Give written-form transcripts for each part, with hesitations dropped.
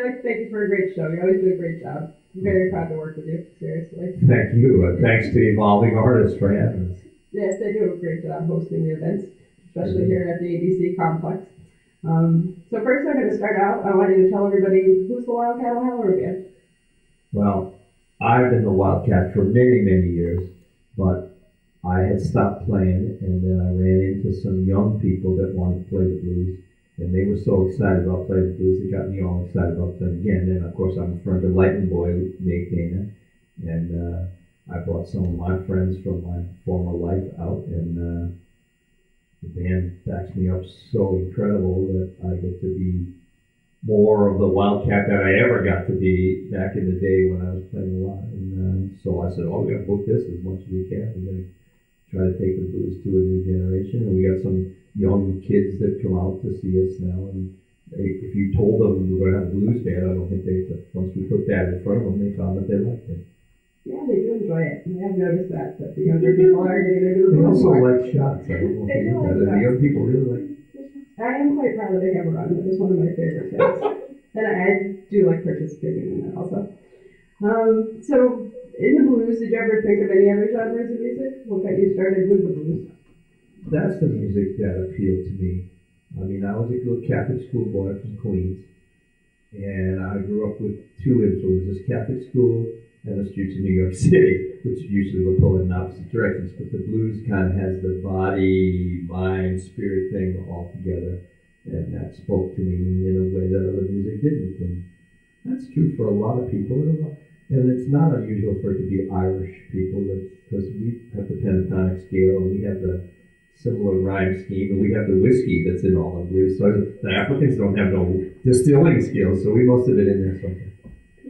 like to thank you for a great show. You always do a great job. I'm very proud to work with you, seriously. Thank you. Thanks to Evolving Artists for having us. Yes, they do a great job hosting the events, especially here at the ABC complex. So first I'm going to start out. I want you to tell everybody who's the Wildcat of Halloran. Well, I've been the Wildcat for many, many years, but I had stopped playing, and then I ran into some young people that wanted to play the blues, and they were so excited about playing the blues, it got me all excited about playing again. And of course, I'm a friend of Lightning Boy, Nate Dana, and I brought some of my friends from my former life out, and the band backs me up so incredible that I get to be more of the Wildcat that I ever got to be back in the day when I was playing a lot. And so I said, we got to book this as much as we can. We're going to try to take the blues to a new generation. And we got some young kids that come out to see us now. And if you told them we were going to have a blues band, I don't think they, once we put that in front of them, they found that they liked it. Yeah, they do enjoy it. I have noticed that the younger people are getting into the blues. They also like shots. I don't know if you know that. The young people really like. I am quite proud of the Halloran. That is one of my favorite things. And I do like participating in that also. So, in the blues, did you ever think of any other genres of music? What got you started with the blues? That's the music that appealed to me. I mean, I was a little Catholic school boy from Queens, and I grew up with two influences, Catholic school and the streets of New York City, which usually were pulling in opposite directions, but the blues kind of has the body, mind, spirit thing all together, and that spoke to me in a way that other music didn't, and that's true for a lot of people, and it's not unusual for it to be Irish people, because we have the pentatonic scale, and we have the similar rhyme scheme, and we have the whiskey that's in all the blues, so the Africans don't have no distilling skills, so we must have it in there something.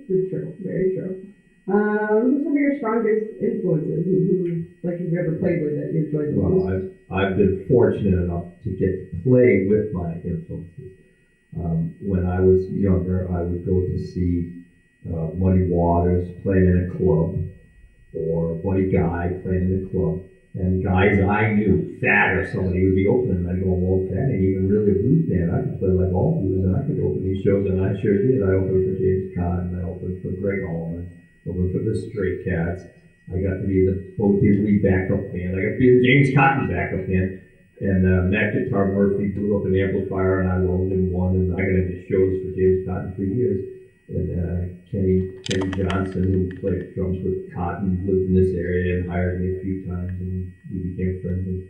Very true, very true. Who's some of your strongest influences? Who, like, have you ever played with that you enjoyed the most? Well, I've been fortunate enough to get to play with my influences. When I was younger, I would go to see Muddy Waters playing in a club, or Buddy Guy playing in a club, and guys I knew, Fat or somebody would be opening, and I'd go, well, Fat ain't even really a blues band. I could play like all blues, and I could open these shows, and I sure did. I opened for James Cotton, I opened for Greg Allman, over for the Stray Cats. I got to be the Bo Diddley backup band. I got to be the James Cotton backup band. And Matt Guitar Murphy blew up an amplifier, and I loaned him one, and I got into shows for James Cotton for years. And Kenny Johnson, who played drums with Cotton, lived in this area and hired me a few times, and we became friends. And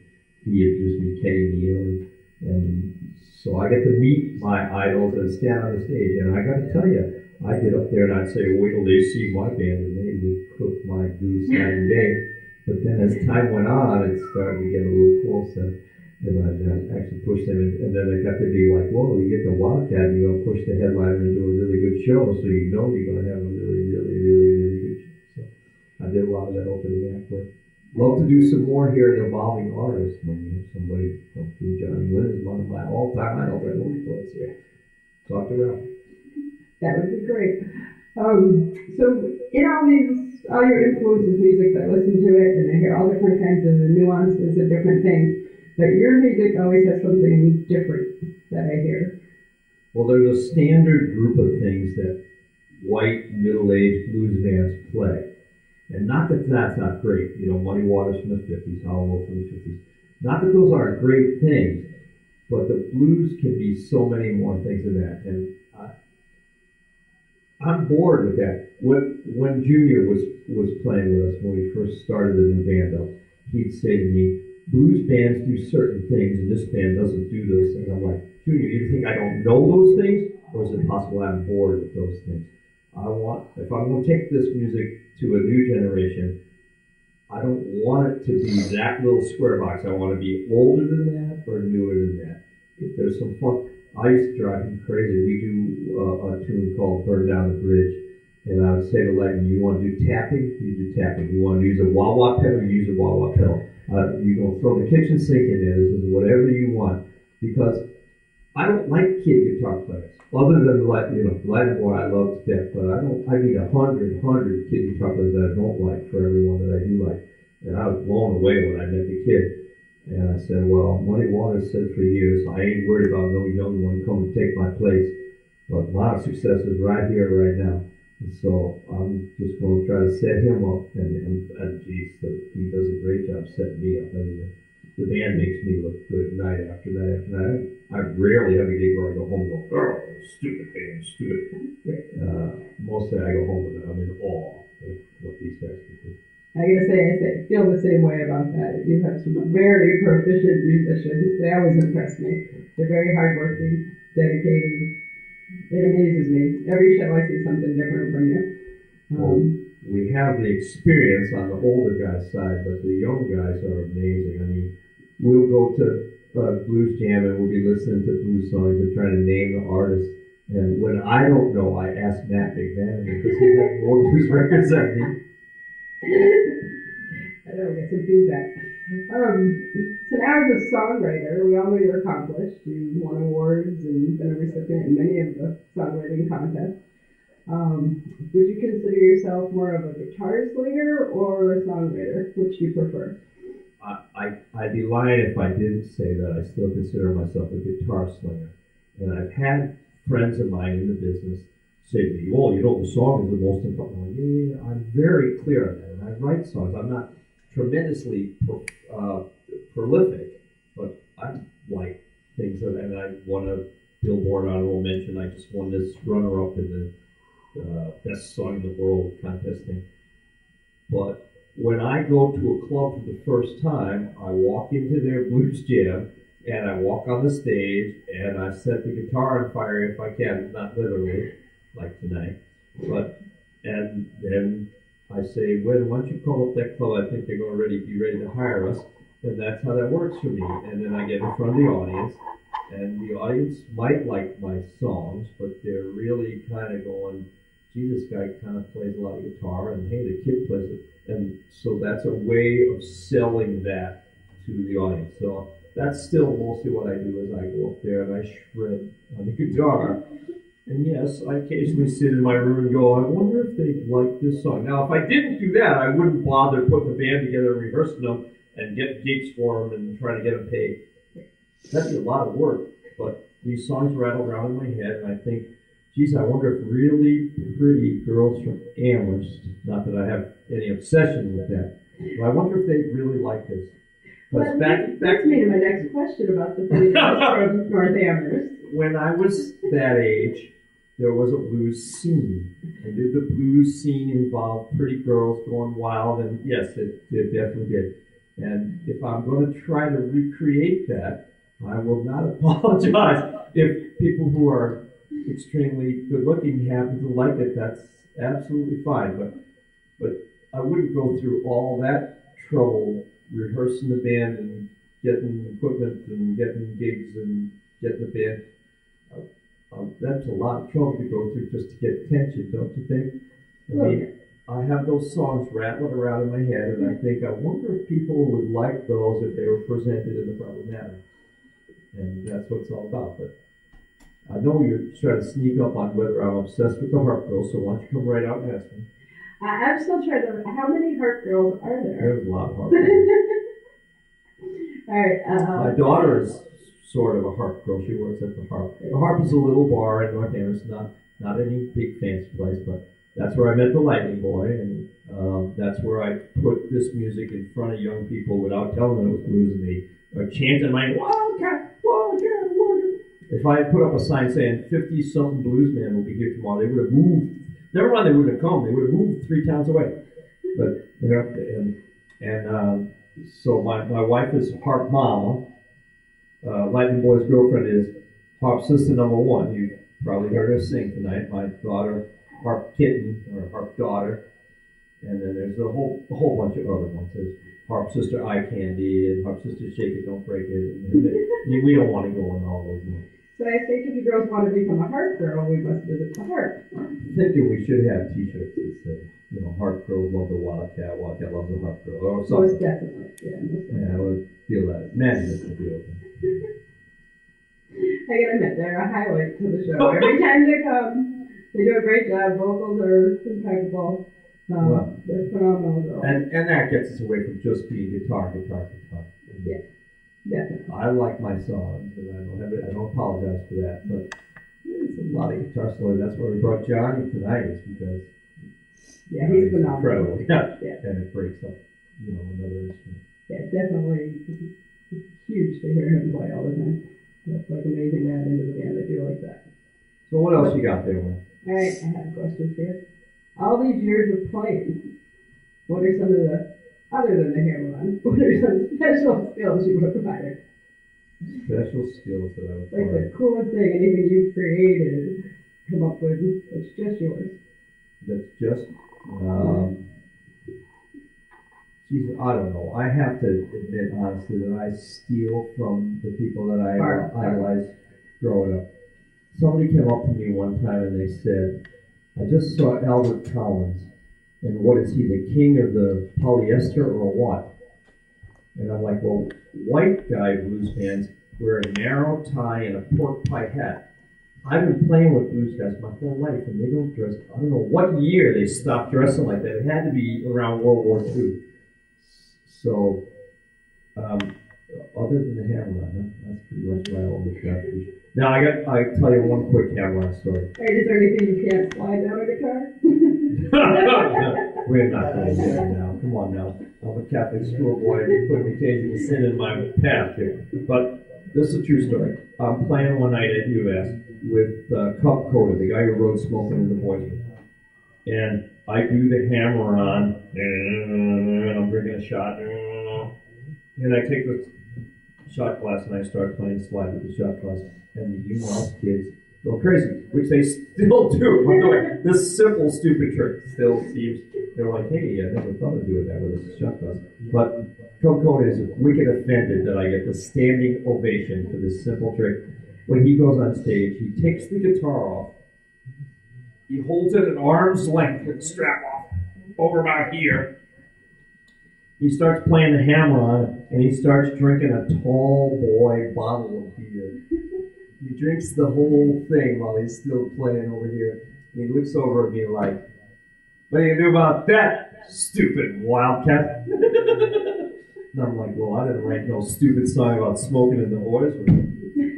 he introduced me to Kenny Neal, and so I got to meet my idols and stand on the stage. And I got to tell you, I'd get up there and I'd say, wait till they see my band, and they would cook my goose night and day. But then as time went on, it started to get a little closer, and I'd actually push them, and then it got to be like, whoa, you get the Wildcat, and you're going to push the headliner into a really good show, so you know you're going to have a really, really, really, really good show. So I did a lot of that opening act work. Love to do some more here at Evolving Artists when you have somebody come through. Johnny Wynn is one of my all-time idols. I know he plays here. Talk to Ralph. That would be great. So in all your influences music, I listen to it and I hear all different kinds of nuances and different things, but your music always has something different that I hear. Well, there's a standard group of things that white, middle-aged blues bands play. And not that that's not great. You know, Muddy Waters from the 50s, Hollow from the 50s. Not that those aren't great things, but the blues can be so many more things than that. And I'm bored with that. When Junior was playing with us, when we first started the new band up, he'd say to me, blues bands do certain things, and this band doesn't do those things. I'm like, Junior, you think I don't know those things? Or is it possible I'm bored with those things? If I'm going to take this music to a new generation, I don't want it to be that little square box. I want to be older than that or newer than that. If there's some fun, I used to drive me crazy. We do a tune called Burn Down the Bridge, and I would say to Lightning, you want to do tapping? You do tapping. You want to use a wah-wah pedal? You use a wah-wah pedal. You don't throw the kitchen sink in there. This is whatever you want. Because I don't like kid guitar players. Other than, Lightning Boy I love to death, but I need 100 kid guitar players that I don't like for everyone that I do like. And I was blown away when I met the kid. And I said, well, Muddy Waters said for years, I ain't worried about no young one coming to take my place. but a lot of successes right here, right now. And so I'm just going to try to set him up, and geez, he does a great job setting me up. I mean, the band makes me look good night after night after night. I rarely have a gig where I go home and go, oh, stupid band, stupid. Mostly I go home and I'm in awe of what these guys can do. I gotta say, I feel the same way about that. You have some very proficient musicians. They always impress me. They're very hardworking, dedicated. It amazes me. Every show I see something different from you. We have the experience on the older guys' side, but the young guys are amazing. I mean, we'll go to blues jam and we'll be listening to blues songs and trying to name the artist. And when I don't know, I ask Matt McMahon because he has more blues records than me. I know, get some feedback. So now as a songwriter, we all know you're accomplished. You won awards and been a recipient in many of the songwriting contests. Would you consider yourself more of a guitar slinger or a songwriter? Which do you prefer? I'd be lying if I didn't say that I still consider myself a guitar slinger. And I've had friends of mine in the business say to me, well, you know, the song is the most important. I'm like, yeah, I'm very clear on that. And I write songs. I'm not tremendously prolific, but I like things that, and I won a Billboard honorable mention. I just won this runner-up in the best song in the world contest thing. But when I go to a club for the first time, I walk into their blues jam, and I walk on the stage, and I set the guitar on fire if I can, not literally, like tonight, and then I say, why don't you call up that club? I think they're going to be ready to hire us. And that's how that works for me. And then I get in front of the audience, and the audience might like my songs, but they're really kind of going, gee, this guy kind of plays a lot of guitar, and hey, the kid plays it. And so that's a way of selling that to the audience. So that's still mostly what I do is I go up there and I shred on the guitar. And yes, I occasionally sit in my room and go, I wonder if they'd like this song. Now, if I didn't do that, I wouldn't bother putting the band together and rehearsing them and getting gigs for them and trying to get them paid. That'd be a lot of work. But these songs rattle around in my head, and I think, geez, I wonder if really pretty girls from Amherst, not that I have any obsession with that, but I wonder if they'd really like this. Well, that's me to my next question about the pretty girls from North Amherst. When I was that age, there was a blues scene. And did the blues scene involve pretty girls going wild? And yes, it definitely did. And if I'm going to try to recreate that, I will not apologize. If people who are extremely good-looking happen to like it, that's absolutely fine. But I wouldn't go through all that trouble rehearsing the band and getting equipment and getting gigs and getting the band. That's a lot of trouble to go through just to get attention, don't you think? I mean, I have those songs rattling around in my head, and I think, I wonder if people would like those if they were presented in the proper manner. And that's what it's all about. But I know you're trying to sneak up on whether I'm obsessed with the HARP girls, so why don't you come right out and ask me? I'm still trying to. How many HARP girls are there? There's a lot of HARP girls. All right. My daughter is sort of a HARP girl. She works at the HARP. The HARP is a little bar in North Amherst, not any big fancy place, but that's where I met the Lightning Boy, and that's where I put this music in front of young people without telling them it was blues and me, or chanting my Wildcat, Wildcat, Wildcat. If I had put up a sign saying 50-something blues men will be here tomorrow, they would have moved. Never mind, they wouldn't have come. They would have moved 3 towns away. But they're up there, and so my wife is HARP Mama. Lightning Boy's girlfriend is HARP Sister number 1. You probably heard her sing tonight. My daughter, HARP Kitten, or HARP Daughter. And then there's a whole bunch of other ones. There's HARP Sister Eye Candy and HARP Sister Shake It, Don't Break It. And we don't want to go on all those names. So I think if you girls want to become a HARP girl, we must visit the HARP. I'm thinking we should have T-shirts that say, HARP girls love the Wildcat, Wildcat loves the HARP girl, or something. Most definitely, yeah. I would feel that. Man, this would be open. I gotta admit, they're a highlight to the show. Every time they come, they do a great job. Vocals are impeccable. They're phenomenal girls. And that gets us away from just being guitar. Yeah, definitely. I like my songs, and I don't apologize for that. But It's a lot of guitar stories. That's why we brought Johnny tonight, is because Yeah, he's phenomenal. incredible. Yeah. Yeah. And it breaks up, another instrument. Yeah, definitely huge to hear him play all the time. That's like amazing to add into the band. I do like that. So what else you got there, man? All right, I have a question for you. All these years of playing, what are some of the, other than the Halloran, what are some special skills you would acquire? Special skills that I would Like acquire. the coolest thing, anything you've created, come up with, that's just yours. That's just, geez, I don't know. I have to admit, honestly, that I steal from the people that I idolized growing up. Somebody came up to me one time and they said, I just saw Albert Collins, and what is he, the king of the polyester or what? And I'm like, well, white guy blues fans wear a narrow tie and a pork pie hat. I've been playing with blues guys my whole life, and they don't dress. I don't know what year they stopped dressing like that. It had to be around World War II. So, other than the Halloran, that's pretty much my only strategy. Now, I tell you one quick Halloran story. Hey, is there anything you can't slide down a guitar? We're not going there now. Come on now. I'm a Catholic schoolboy. You put me changing sin in my path here. But this is a true story. I'm playing one night at UMass with Cup Coda, the guy who wrote Smoking in the Boys Room. And I do the hammer on, and I'm drinking a shot, and I take the shot glass and I start playing slide with the shot glass, and the UMass kids go crazy, which they still do. I'm doing this simple, stupid trick still seems, they're like, hey, I never thought of doing that with a shot glass. But Coco is wicked offended that I get the standing ovation for this simple trick. When he goes on stage, he takes the guitar off, he holds it at arm's length with the strap off over about here. He starts playing the hammer on it, and he starts drinking a tall boy bottle of beer. He drinks the whole thing while he's still playing over here. And he looks over at me like, what do you do about that, stupid Wildcat? And I'm like, well, I didn't write no stupid song about smoking in the boys room.